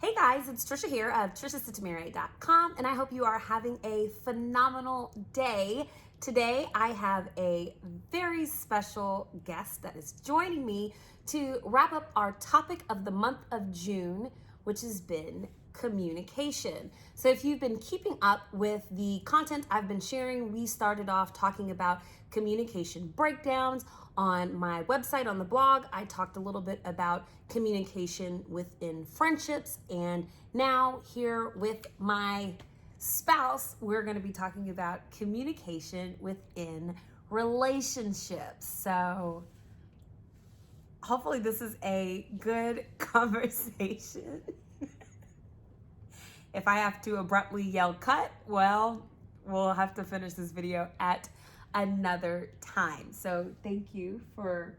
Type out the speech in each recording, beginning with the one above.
Hey guys, it's Tricia here of TriciaSitemere.com, and I hope you are having a phenomenal day. Today I have a very special guest that is joining me to wrap up our topic of the month of June, which has been communication. So if you've been keeping up with the content I've been sharing, we started off talking about communication breakdowns. On my website, on the blog, I talked a little bit about communication within friendships, and now here with my spouse, we're going to be talking about communication within relationships. So hopefully this is a good conversation. If I have to abruptly yell cut, well, we'll have to finish this video at another time. So thank you for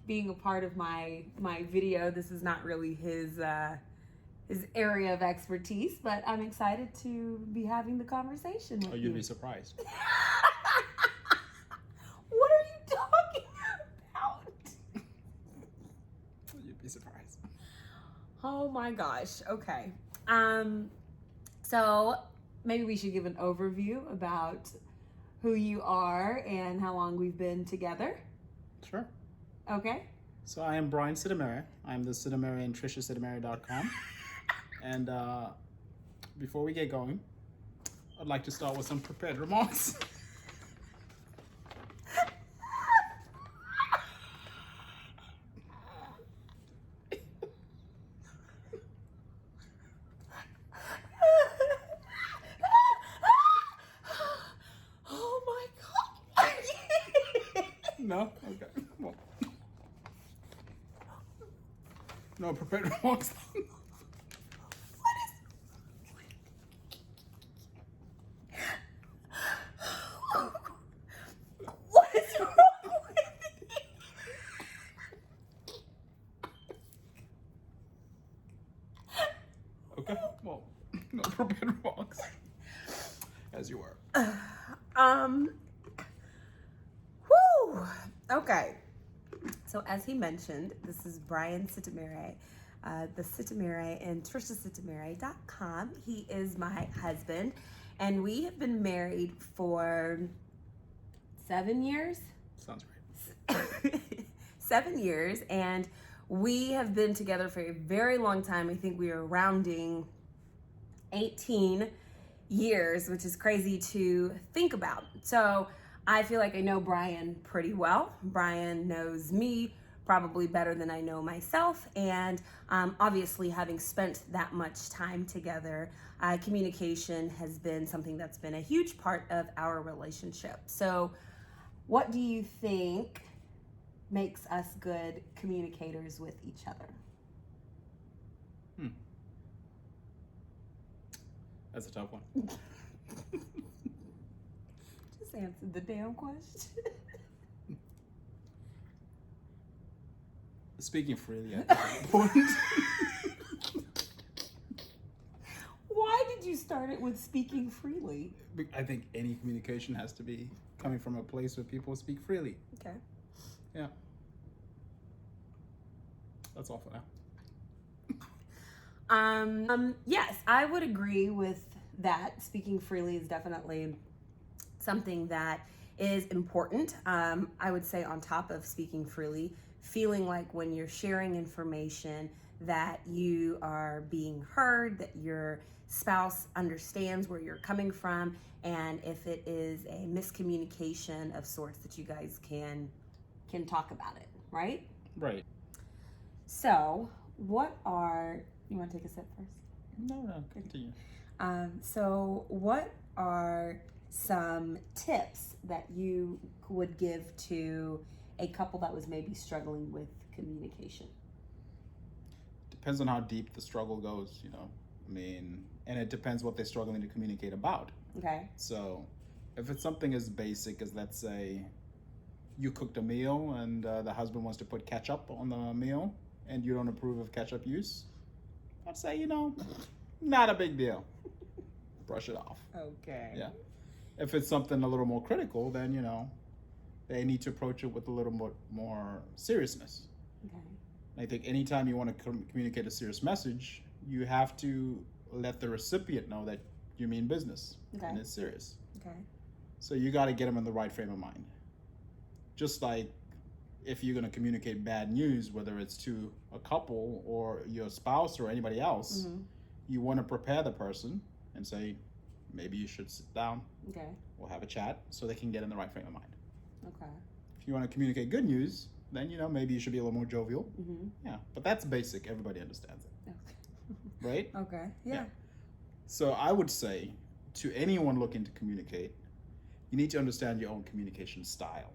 being a part of my video. This is not really his area of expertise, but I'm excited to be having the conversation with you. You'd be surprised. What are you talking about? You'd be surprised. Oh my gosh. Okay. So maybe we should give an overview about who you are and how long we've been together. Sure. Okay. So I am Brian Sitemere. I'm the Sitemere in TriciaSitemere.com. And before we get going, I'd like to start with some prepared remarks. No? Okay. Well. No prepared remarks. What is wrong with me? Okay. Well, no prepared remarks. As you were. Okay. So as he mentioned, this is Brian Sitemere, the Sitemere and TriciaSitemere.com. He is my husband, and we have been married for 7 years. Sounds right. 7 years, and we have been together for a very long time. I think we are rounding 18 years, which is crazy to think about. So I feel like I know Brian pretty well. Brian knows me probably better than I know myself. And obviously, having spent that much time together, communication has been something that's been a huge part of our relationship. So what do you think makes us good communicators with each other? That's a tough one. Answered the damn question. Speaking freely, I think is important. Why did you start it with speaking freely? I think any communication has to be coming from a place where people speak freely. Okay. Yeah. That's all for now. Yes, I would agree with that. Speaking freely is definitely something that is important. I would say on top of speaking freely, feeling like when you're sharing information that you are being heard, that your spouse understands where you're coming from, and if it is a miscommunication of sorts, that you guys can talk about it, right? Right. So what are, you want to take a sip first? No, continue. So what are some tips that you would give to a couple that was maybe struggling with communication? Depends on how deep the struggle goes, you know. I mean, and it depends what they're struggling to communicate about. Okay. So if it's something as basic as, let's say, you cooked a meal and the husband wants to put ketchup on the meal and you don't approve of ketchup use, I'd say, you know, not a big deal. Brush it off. Okay. Yeah. If it's something a little more critical, then, you know, they need to approach it with a little more seriousness. Okay. I think anytime you want to communicate a serious message, you have to let the recipient know that you mean business and it's serious. Okay. So you got to get them in the right frame of mind. Just like if you're going to communicate bad news, whether it's to a couple or your spouse or anybody else, you want to prepare the person and say, maybe you should sit down. Okay. We'll have a chat so they can get in the right frame of mind. Okay. If you want to communicate good news, then, maybe you should be a little more jovial. Yeah, but that's basic. Everybody understands it. Okay. Right? Okay. Yeah. So I would say to anyone looking to communicate, you need to understand your own communication style.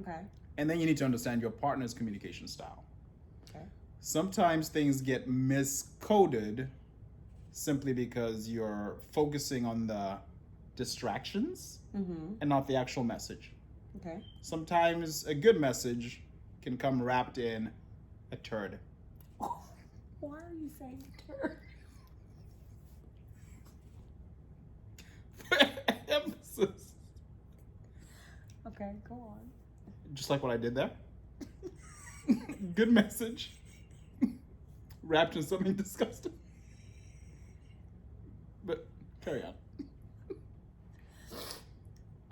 Okay. And then you need to understand your partner's communication style. Okay. Sometimes things get miscoded simply because you're focusing on the distractions and not the actual message. Okay. Sometimes a good message can come wrapped in a turd. Why are you saying turd? Emphasis. Okay, go on. Just like what I did there. Good message wrapped in something disgusting. But carry on.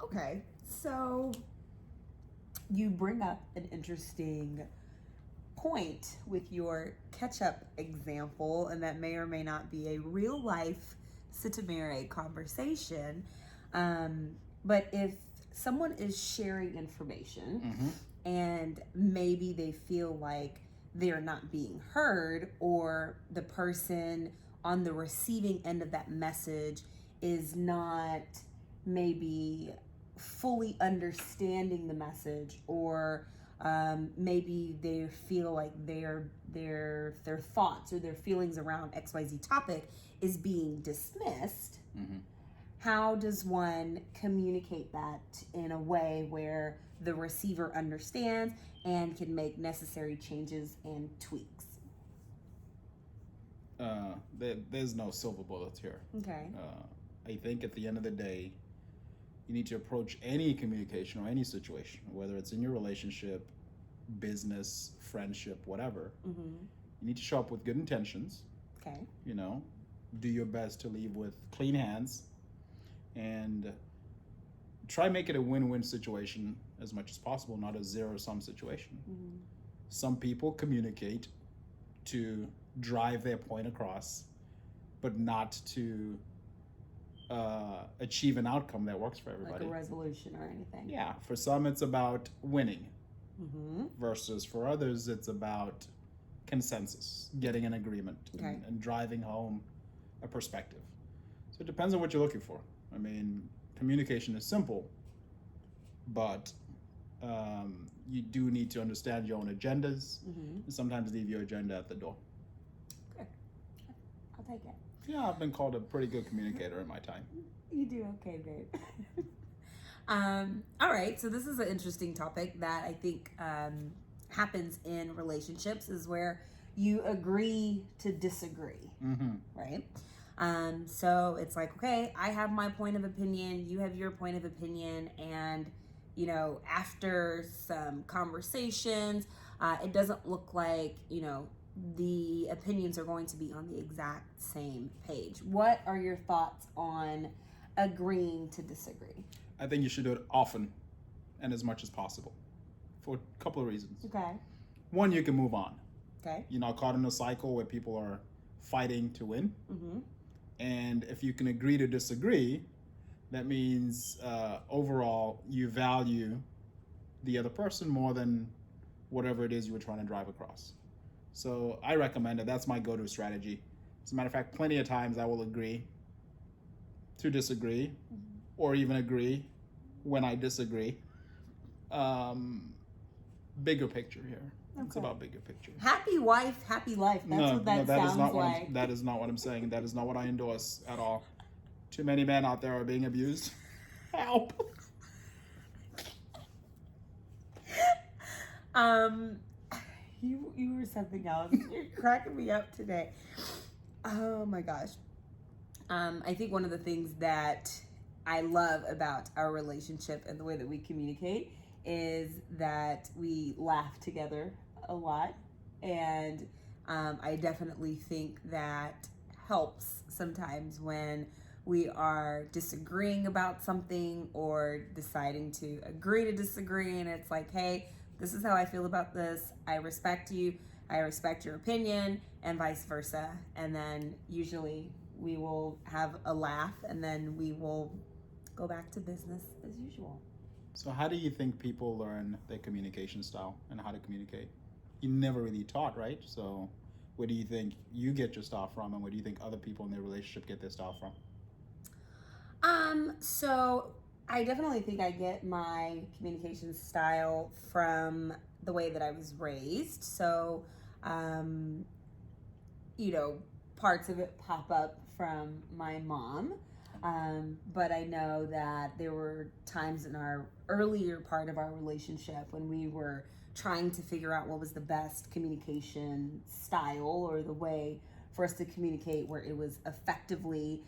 Okay, so you bring up an interesting point with your ketchup example, and that may or may not be a real life Sitemere conversation. But if someone is sharing information and maybe they feel like they're not being heard, or the person on the receiving end of that message is not maybe fully understanding the message, or maybe they feel like their thoughts or their feelings around XYZ topic is being dismissed, how does one communicate that in a way where the receiver understands and can make necessary changes and tweaks? There's no silver bullets here. Okay. I think at the end of the day, you need to approach any communication or any situation, whether it's in your relationship, business, friendship, whatever. You need to show up with good intentions. Okay. Do your best to leave with clean hands, and try make it a win-win situation as much as possible, not a zero-sum situation. Some people communicate to drive their point across, but not to achieve an outcome that works for everybody. Like a resolution or anything. Yeah, for some it's about winning, versus for others it's about consensus, getting an agreement, and driving home a perspective. So it depends on what you're looking for. I mean, communication is simple, but you do need to understand your own agendas, and sometimes leave your agenda at the door. Okay, I'll take it. Yeah, I've been called a pretty good communicator in my time. You do okay, babe. All right, so this is an interesting topic that I think happens in relationships, is where you agree to disagree, right? So it's like, okay, I have my point of opinion, you have your point of opinion, and after some conversations, it doesn't look like, the opinions are going to be on the exact same page. What are your thoughts on agreeing to disagree? I think you should do it often and as much as possible, for a couple of reasons. Okay. One, you can move on. Okay. You're not caught in a cycle where people are fighting to win. And if you can agree to disagree, that means overall you value the other person more than whatever it is you were trying to drive across. So I recommend it. That's my go-to strategy. As a matter of fact, plenty of times I will agree to disagree, or even agree when I disagree. Bigger picture here. Okay. It's about bigger picture. Happy wife, happy life. That's what that sounds like. That is not what I'm saying. That is not what I endorse at all. Too many men out there are being abused. Help. You were something else. You're cracking me up today. Oh my gosh. I think one of the things that I love about our relationship and the way that we communicate is that we laugh together a lot. And I definitely think that helps sometimes when we are disagreeing about something or deciding to agree to disagree, and it's like, hey, this is how I feel about this. I respect you. I respect your opinion, and vice versa. And then usually we will have a laugh, and then we will go back to business as usual. So how do you think people learn their communication style and how to communicate? You never really taught, right? So where do you think you get your style from, and where do you think other people in their relationship get their style from? So I definitely think I get my communication style from the way that I was raised. So, um, parts of it pop up from my mom. But I know that there were times in our earlier part of our relationship when we were trying to figure out what was the best communication style or the way for us to communicate where it was effectively,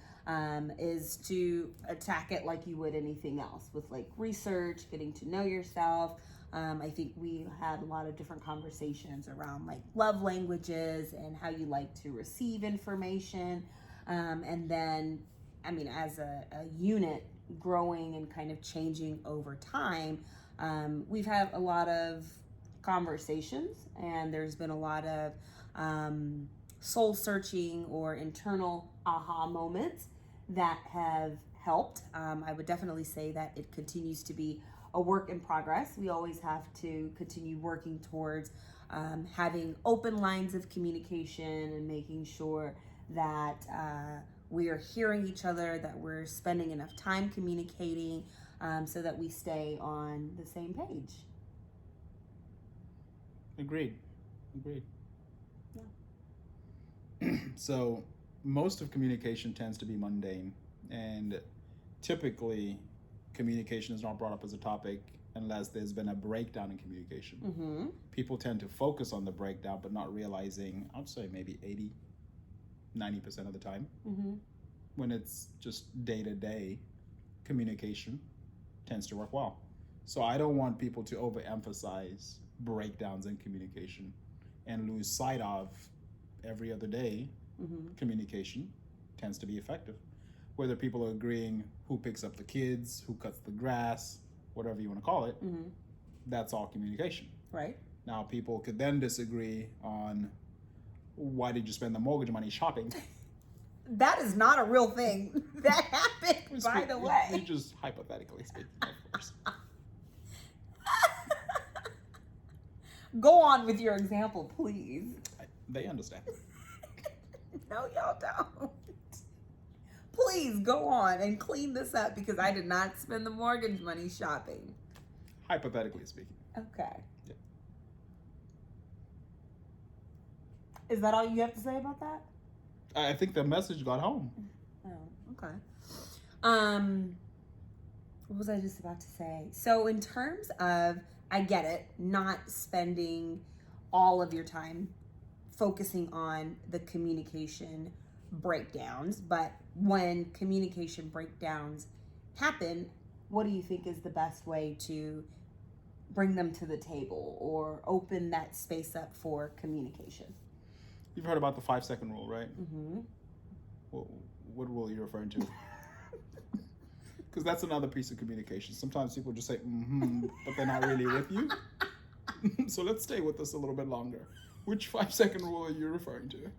is to attack it like you would anything else with like research, getting to know yourself. I think we had a lot of different conversations around like love languages and how you like to receive information. And then, as a unit growing and kind of changing over time, we've had a lot of conversations, and there's been a lot of soul searching or internal aha moments that have helped. I would definitely say that it continues to be a work in progress. We always have to continue working towards having open lines of communication and making sure that we are hearing each other, that we're spending enough time communicating, so that we stay on the same page. Agreed. Yeah. So most of communication tends to be mundane, and typically communication is not brought up as a topic unless there's been a breakdown in communication. Mm-hmm. People tend to focus on the breakdown but not realizing, I'd say maybe 80-90% of the time, Mm-hmm. when it's just day-to-day communication tends to work well. So I don't want people to overemphasize breakdowns in communication and lose sight of every other day. Mm-hmm. Communication tends to be effective. Whether people are agreeing who picks up the kids, who cuts the grass, whatever you want to call it, Mm-hmm. that's all communication. Right. Now people could then disagree on why did you spend the mortgage money shopping? That is not a real thing that happened, by the way. We just hypothetically speaking, of course. Go on with your example, please. They understand. No, y'all don't. Please go on and clean this up because I did not spend the mortgage money shopping. Hypothetically speaking. Okay. Yeah. Is that all you have to say about that? I think the message got home. Oh, okay. What was I just about to say? So in terms of, I get it, not spending all of your time focusing on the communication breakdowns, but when communication breakdowns happen, what do you think is the best way to bring them to the table or open that space up for communication? You've heard about the 5-second rule, right? Mm-hmm. What rule are you referring to? Because that's another piece of communication. Sometimes people just say, mm-hmm, but they're not really with you. So let's stay with this a little bit longer. Which 5-second rule are you referring to?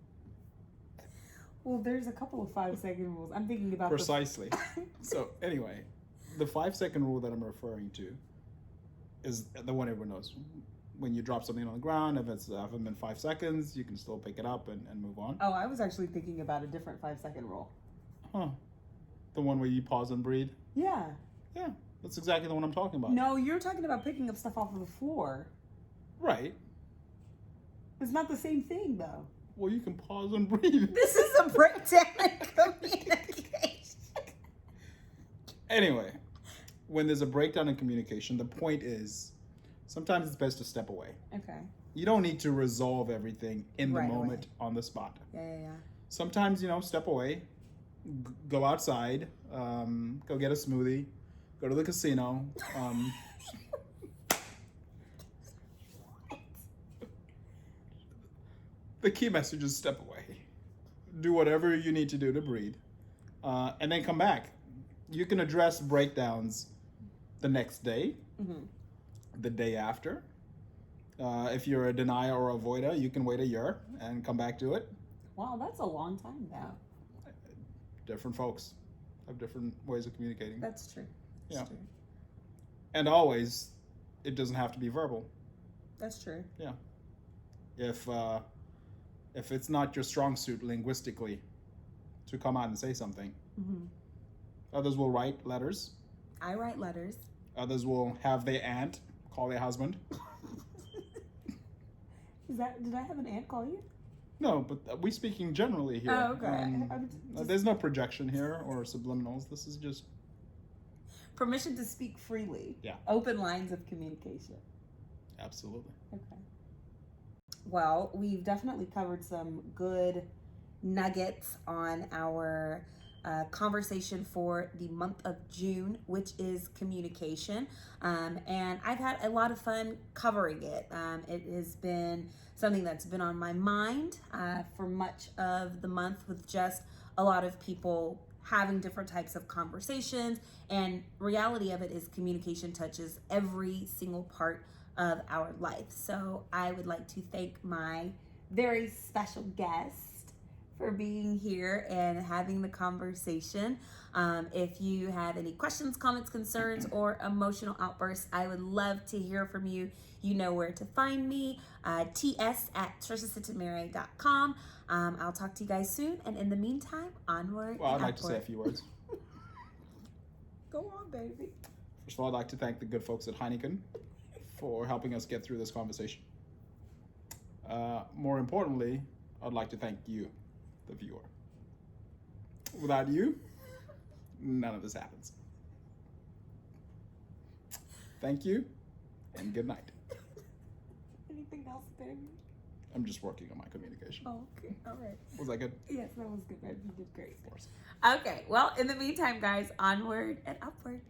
Well, there's a couple of 5-second rules. I'm thinking about Precisely. So anyway, the 5-second rule that I'm referring to is the one everyone knows. When you drop something on the ground, if it's haven't been 5 seconds, you can still pick it up and move on. Oh, I was actually thinking about a different 5-second rule. Huh. The one where you pause and breathe? Yeah. Yeah, that's exactly the one I'm talking about. No, you're talking about picking up stuff off of the floor. Right. It's not the same thing, though. Well, you can pause and breathe. This is a breakdown in communication. Anyway, when there's a breakdown in communication, the point is sometimes it's best to step away. Okay. You don't need to resolve everything in the Right moment away. on the spot. Yeah. Sometimes, step away, go outside, go get a smoothie, go to the casino. The key message is step away. do whatever you need to do to breathe, and then come back. You can address breakdowns the next day, the day after. If you're a denier or avoider, you can wait a year and come back to it. Wow, that's a long time now. Different folks have different ways of communicating. That's true. That's true. And always, it doesn't have to be verbal. That's true. Yeah. If it's not your strong suit linguistically to come out and say something, others will write letters. I write letters. Others will have their aunt call their husband. Did I have an aunt call you? No, but we're speaking generally here. Oh, okay. There's no projection here or subliminals. This is just permission to speak freely. Yeah. Open lines of communication. Absolutely. Okay. Well, we've definitely covered some good nuggets on our conversation for the month of June, which is communication. And I've had a lot of fun covering it. It has been something that's been on my mind for much of the month, with just a lot of people having different types of conversations. And reality of it is communication touches every single part of our life. So I would like to thank my very special guest for being here and having the conversation. If you have any questions, comments, concerns, or emotional outbursts, I would love to hear from you. You know where to find me, ts@triciasitemere.com. I'll talk to you guys soon. And in the meantime, onward. Well, I'd and like to say a upward. few words. Go on, baby. First of all, I'd like to thank the good folks at Heineken for helping us get through this conversation. More importantly, I'd like to thank you, the viewer. Without you, none of this happens. Thank you, and good night. Anything else, baby? I'm just working on my communication. Oh, okay. All right. Was that good? Yes, that was good, baby. You did great. Of course. Okay. Well, in the meantime, guys, onward and upward.